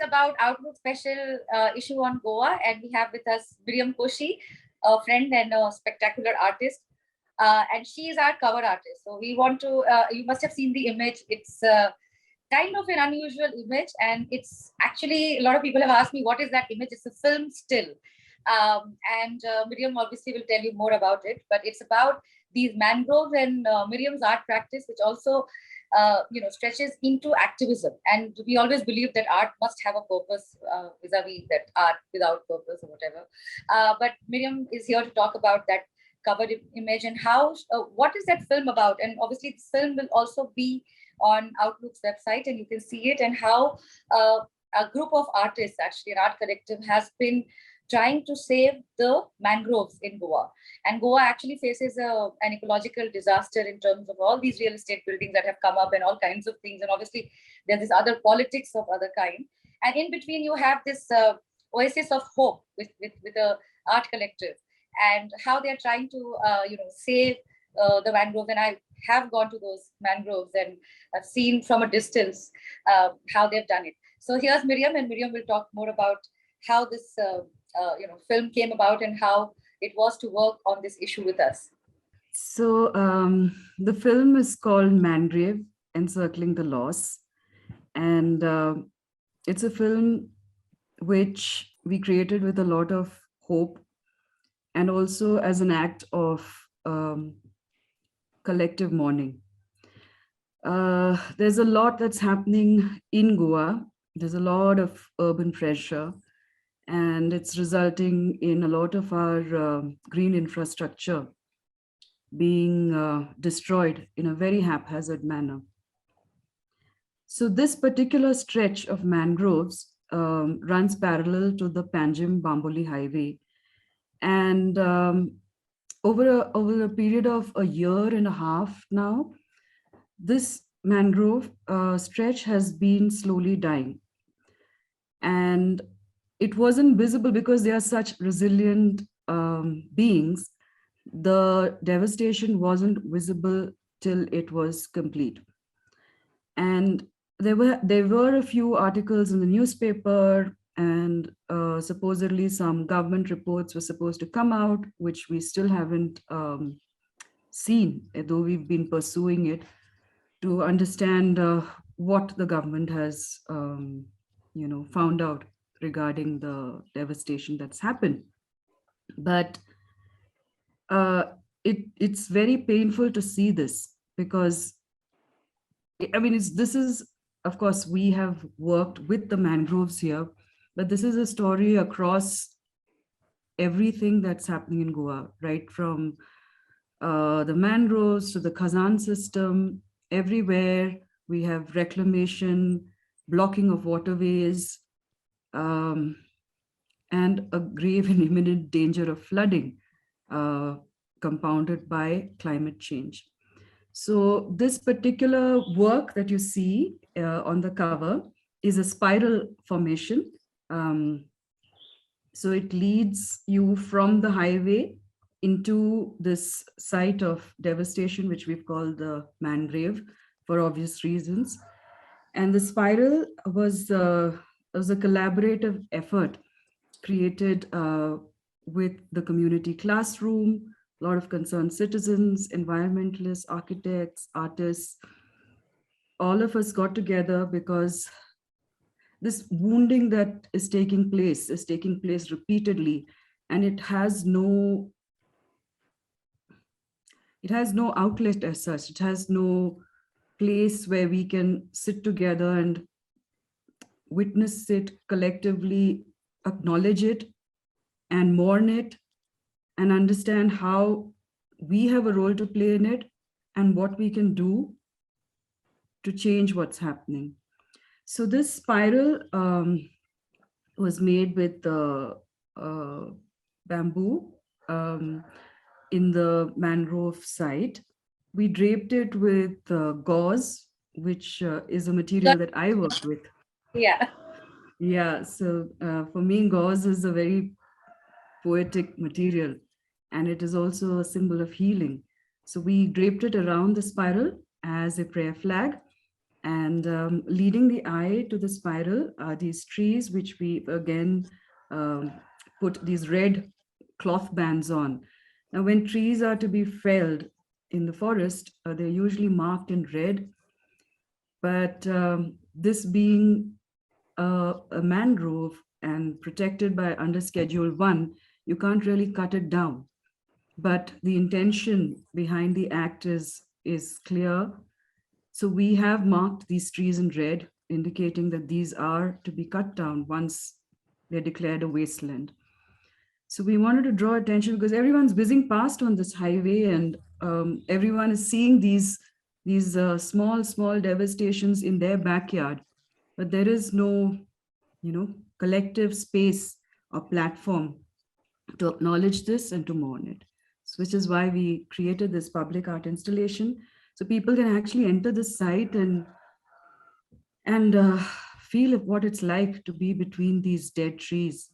about Outlook special issue on Goa, and we have with us Miriam Koshy, a friend and a spectacular artist. And she is our cover artist. So we want to, you must have seen the image. It's kind of an unusual image. And it's actually, a lot of people have asked me, what is that image? It's a film still. And Miriam obviously will tell you more about it, but it's about these mangroves and Miriam's art practice, which also stretches into activism. And we always believe that art must have a purpose, vis-a-vis that art without purpose or whatever. But Miriam is here to talk about that covered image and how, what is that film about? And obviously this film will also be on Outlook's website and you can see it, and how a group of artists, actually an art collective, has been trying to save the mangroves in Goa. And Goa actually faces an ecological disaster in terms of all these real estate buildings that have come up and all kinds of things. And obviously there's this other politics of other kind. And in between you have this oasis of hope with the art collective, and how they're trying to save the mangroves. And I have gone to those mangroves and I've seen from a distance how they've done it. So here's Miriam, and Miriam will talk more about how this film came about and how it was to work on this issue with us. So the film is called Mandrave, Encircling the Loss. And it's a film which we created with a lot of hope, and also as an act of collective mourning. There's a lot that's happening in Goa. There's a lot of urban pressure, and it's resulting in a lot of our green infrastructure being destroyed in a very haphazard manner. So this particular stretch of mangroves runs parallel to the Panjim-Bamboli highway. And over a period of a year and a half now, this mangrove stretch has been slowly dying. And it wasn't visible because they are such resilient beings. The devastation wasn't visible till it was complete. And there were a few articles in the newspaper, and supposedly some government reports were supposed to come out, which we still haven't seen, though we've been pursuing it to understand what the government has found out regarding the devastation that's happened. But it's very painful to see this, because this is, of course, we have worked with the mangroves here, but this is a story across everything that's happening in Goa, right from the mangroves to the Khazan system. Everywhere we have reclamation, blocking of waterways, and a grave and imminent danger of flooding, compounded by climate change. So this particular work that you see on the cover is a spiral formation. So it leads you from the highway into this site of devastation, which we've called the Mandrave for obvious reasons. And the spiral was a collaborative effort created with the community classroom, a lot of concerned citizens, environmentalists, architects, artists. All of us got together because this wounding that is taking place repeatedly, and it has no outlet as such. It has no place where we can sit together and witness it collectively, acknowledge it and mourn it, and understand how we have a role to play in it and what we can do to change what's happening. So this spiral was made with bamboo in the mangrove site. We draped it with gauze, which is a material that I work with. Yeah. Yeah, so for me, gauze is a very poetic material, and it is also a symbol of healing. So we draped it around the spiral as a prayer flag, And leading the eye to the spiral are these trees, which we again um, put these red cloth bands on. Now, when trees are to be felled in the forest, they're usually marked in red. But this being a mangrove and protected by under Schedule 1, you can't really cut it down. But the intention behind the act is clear. So we have marked these trees in red, indicating that these are to be cut down once they're declared a wasteland. So we wanted to draw attention because everyone's whizzing past on this highway, and everyone is seeing these small devastations in their backyard, but there is no, collective space or platform to acknowledge this and to mourn it. So which is why we created this public art installation, so people can actually enter the site and feel what it's like to be between these dead trees,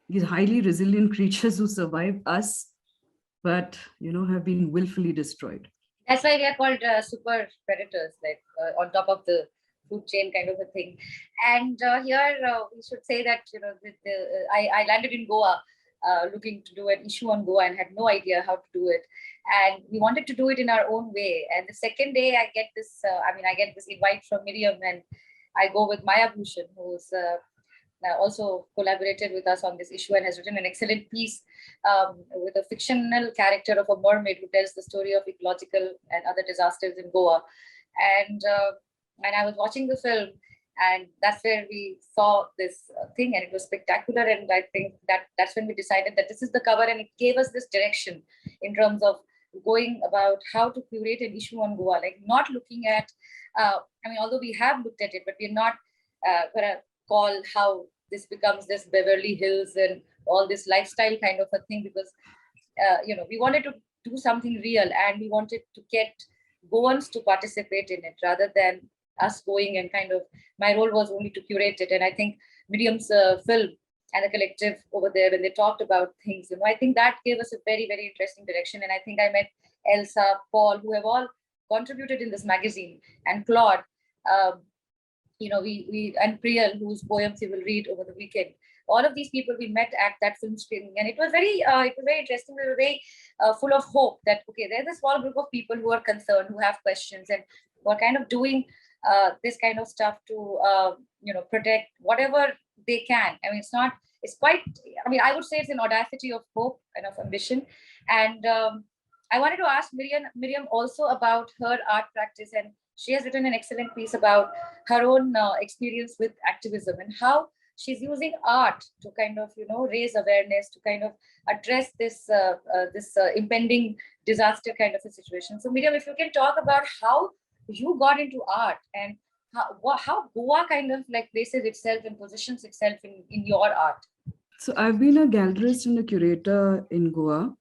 these highly resilient creatures who survived us, but have been willfully destroyed. That's why they are called super predators, like on top of the food chain kind of a thing. And here we should say that I landed in Goa, looking to do an issue on Goa and had no idea how to do it. And we wanted to do it in our own way. And the second day, I get this invite from Miriam, and I go with Maya Bhushan, who's also collaborated with us on this issue and has written an excellent piece with a fictional character of a mermaid who tells the story of ecological and other disasters in Goa. And I was watching the film, and that's where we saw this thing, and it was spectacular. And I think that's when we decided that this is the cover, and it gave us this direction in terms of going about how to curate an issue on Goa, like not looking at, although we have looked at it, but we're not going to call how this becomes this Beverly Hills and all this lifestyle kind of a thing, because we wanted to do something real, and we wanted to get Goans to participate in it rather than us going and kind of, my role was only to curate it. And I think Miriam's film and the collective over there, when they talked about things, I think that gave us a very, very interesting direction. And I think I met Elsa, Paul, who have all contributed in this magazine, and Claude, we and Priyal, whose poems you will read over the weekend. All of these people we met at that film screening, and it was very interesting. We were very full of hope that okay, there's a small group of people who are concerned, who have questions, and who are kind of doing this kind of stuff to protect whatever they can. I mean, it's quite. I mean, I would say it's an audacity of hope and of ambition. And I wanted to ask Miriam also about her art practice, and she has written an excellent piece about her own experience with activism and how she's using art to kind of raise awareness, to kind of address this impending disaster kind of a situation. So Miriam, if you can talk about how you got into art, and how Goa kind of like places itself and positions itself in your art. So I've been a gallerist and a curator in Goa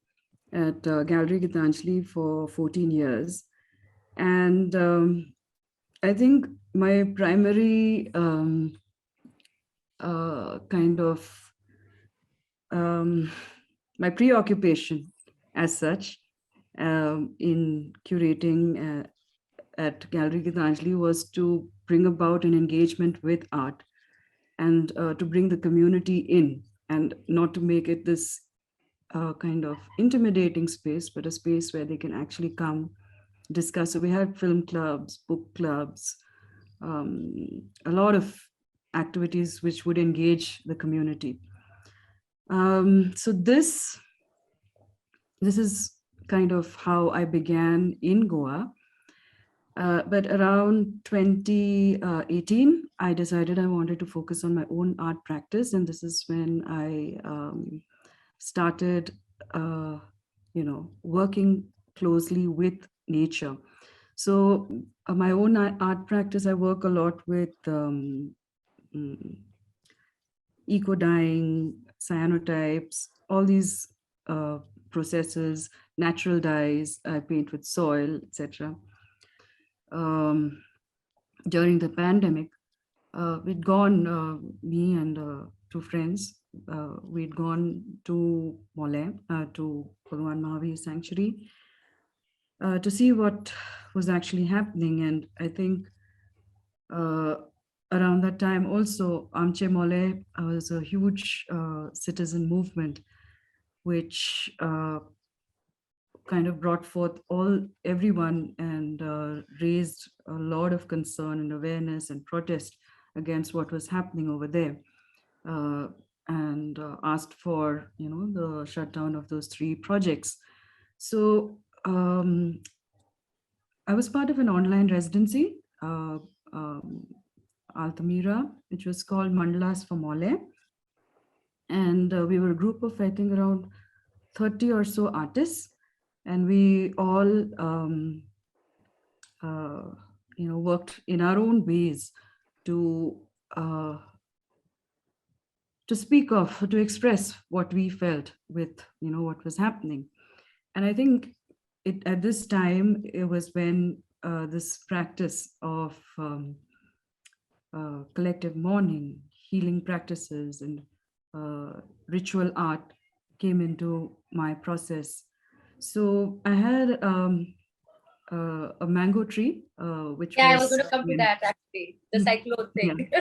at Gallery Gitanjali for 14 years. And I think my primary my preoccupation as such in curating at Gallery Gitanjali was to bring about an engagement with art, and to bring the community in, and not to make it this kind of intimidating space, but a space where they can actually come discuss. So we had film clubs, book clubs, a lot of activities which would engage the community. So this is kind of how I began in Goa. But around 2018, I decided I wanted to focus on my own art practice. And this is when I started, working closely with nature. So my own art practice, I work a lot with eco-dyeing, cyanotypes, all these processes, natural dyes. I paint with soil, etc. During the pandemic, we'd gone, me and two friends, we'd gone to Mole, to Bhagwan Mahavir Sanctuary, to see what was actually happening. And I think Uh, Around that time, also, Aamche Mangrove was a huge citizen movement, which kind of brought forth everyone and raised a lot of concern and awareness and protest against what was happening over there, uh, and asked for the shutdown of those three projects. So I was part of an online residency, um, Altamira, which was called Mandalas for Mole. And we were a group of, I think, around 30 or so artists. And we all, uh, worked in our own ways to uh, to speak of, to express what we felt with, what was happening. And I think at this time, it was when this practice of collective mourning, healing practices, and ritual art came into my process. So I had a mango tree, which Yeah, I was was going to come to that actually, the cyclone yeah, thing.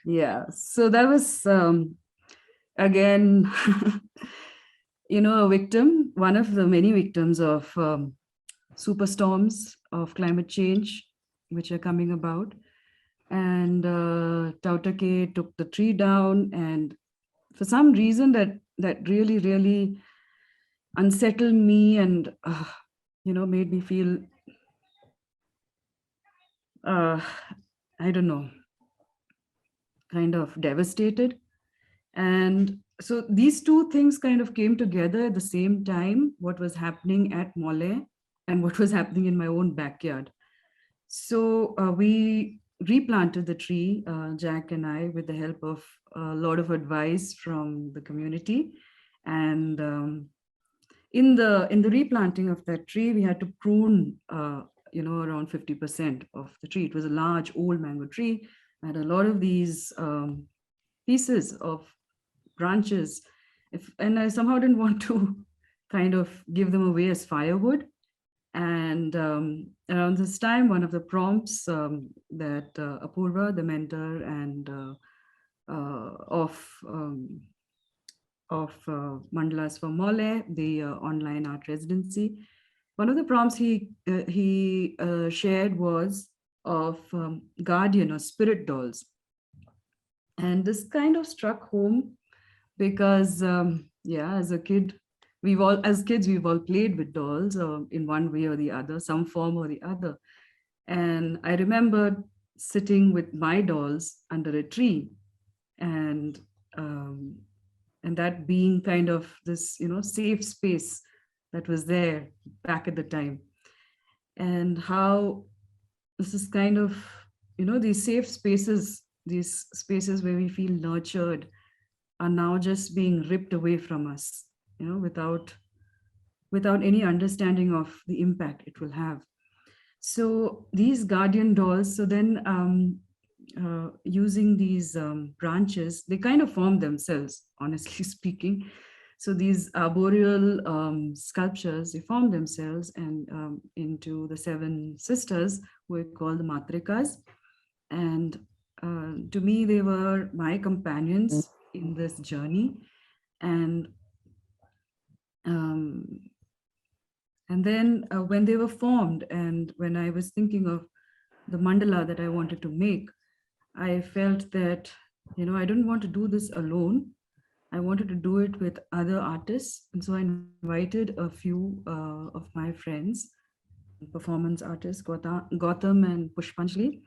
yeah. So that was again, a victim, one of the many victims of superstorms of climate change, which are coming about. And Tautake took the tree down, and for some reason that really, really unsettled me, and made me feel uh, I don't know, kind of devastated. And so these two things kind of came together at the same time, what was happening at Mole and what was happening in my own backyard. So we replanted the tree, Jack and I, with the help of a lot of advice from the community. And in the replanting of that tree, we had to prune, around 50% of the tree. It was a large old mango tree, and a lot of these pieces of branches. And I somehow didn't want to kind of give them away as firewood. And around this time, one of the prompts that Apurva, the mentor and of Mandalas for Mole, the online art residency, one of the prompts he shared was of guardian or spirit dolls, and this kind of struck home because yeah, as kids we've all played with dolls in one way or the other, some form or the other. And I remember sitting with my dolls under a tree, and um, and that being kind of this safe space that was there back at the time. And how this is kind of these safe spaces, these spaces where we feel nurtured, are now just being ripped away from us, without any understanding of the impact it will have. So these guardian dolls, so then using these branches, they kind of form themselves, honestly speaking. So these arboreal sculptures, they form themselves and into the seven sisters, who we call the Matrikas. And to me, they were my companions in this journey. And um, and then when they were formed, and when I was thinking of the mandala that I wanted to make, I felt that, I didn't want to do this alone. I wanted to do it with other artists. And so I invited a few of my friends, performance artists, Gautam and Pushpanjali.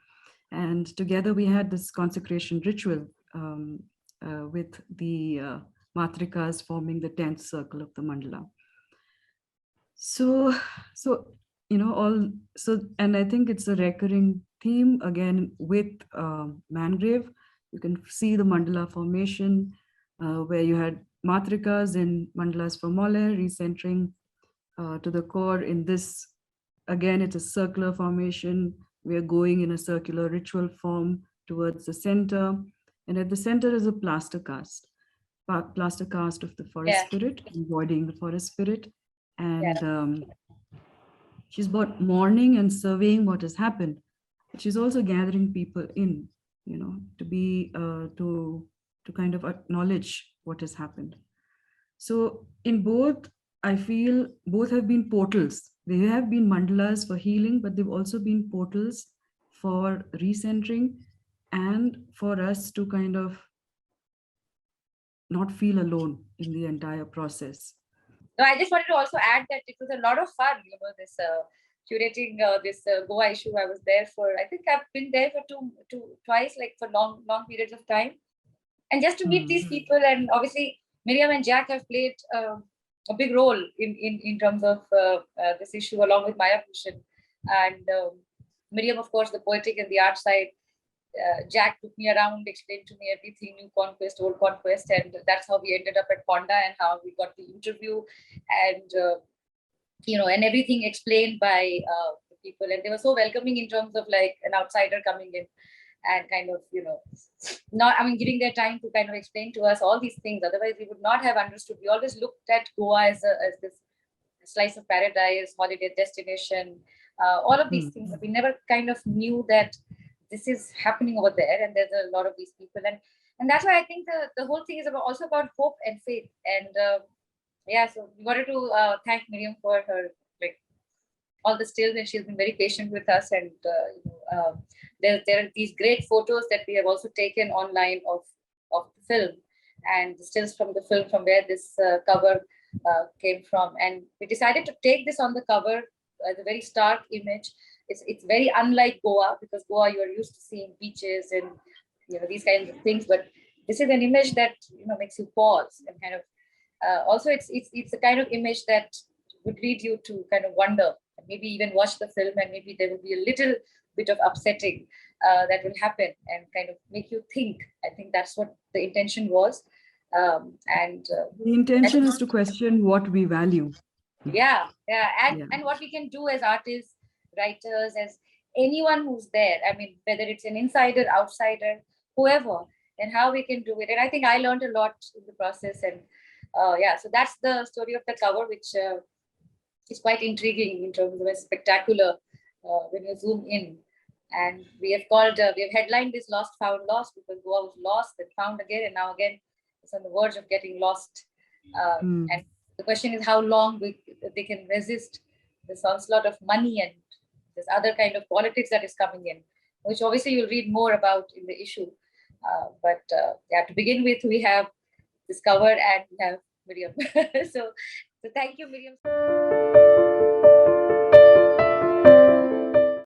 And together we had this consecration ritual with the matrikas forming the 10th circle of the mandala. So all, so, and I think it's a recurring theme again with Mangrave. You can see the mandala formation where you had matrikas in mandalas for Mole, recentering to the core. In this, again, it's a circular formation. We are going in a circular ritual form towards the center. And at the center is a plaster cast of the forest Yeah, spirit, embodying the forest spirit. yeah, And she's about mourning and surveying what has happened. she's also gathering people in, to be to kind of acknowledge what has happened. So in both, I feel both have been portals. They have been mandalas for healing, but they've also been portals for recentering and for us to kind of not feel alone in the entire process. No, I just wanted to also add that it was a lot of fun, this curating this Goa issue. I was there for, I think I've been there for twice, like for long periods of time. And just to meet these people, and obviously Miriam and Jack have played a big role in terms of this issue, along with Maya Bhushan. And Miriam, of course, the poetic and the art side. Jack took me around, explained to me everything, new conquest, old conquest, and that's how we ended up at Ponda and how we got the interview, and and everything explained by the people, and they were so welcoming in terms of like an outsider coming in and kind of not, I mean, giving their time to kind of explain to us all these things. Otherwise, we would not have understood. We always looked at Goa as this slice of paradise, holiday destination, all of these things. But we never kind of knew that this is happening over there, and there's a lot of these people, and that's why I think the whole thing is also about hope and faith. And yeah, so we wanted to thank Miriam for her like all the stills, and she's been very patient with us. And there are these great photos that we have also taken online of the film, and the stills from the film from where this cover came from. And we decided to take this on the cover as a very stark image. It's very unlike Goa, because Goa you are used to seeing beaches and these kinds of things, but this is an image that makes you pause and kind of also it's a kind of image that would lead you to kind of wonder, maybe even watch the film, and maybe there will be a little bit of upsetting that will happen and kind of make you think. I think that's what the intention was. And the intention is to question what we value. And what we can do as artists, writers, as anyone who's there. I mean, whether it's an insider, outsider, whoever, and how we can do it. And I think I learned a lot in the process. And so that's the story of the cover, which is quite intriguing in terms of a spectacular when you zoom in. And we have headlined this Lost, Found, Lost, because Goa was lost and found again, and now again it's on the verge of getting lost. And the question is how long they can resist this onslaught of money and this other kind of politics that is coming in, which obviously you'll read more about in the issue. But to begin with, we have discovered and we have Miriam. So thank you, Miriam.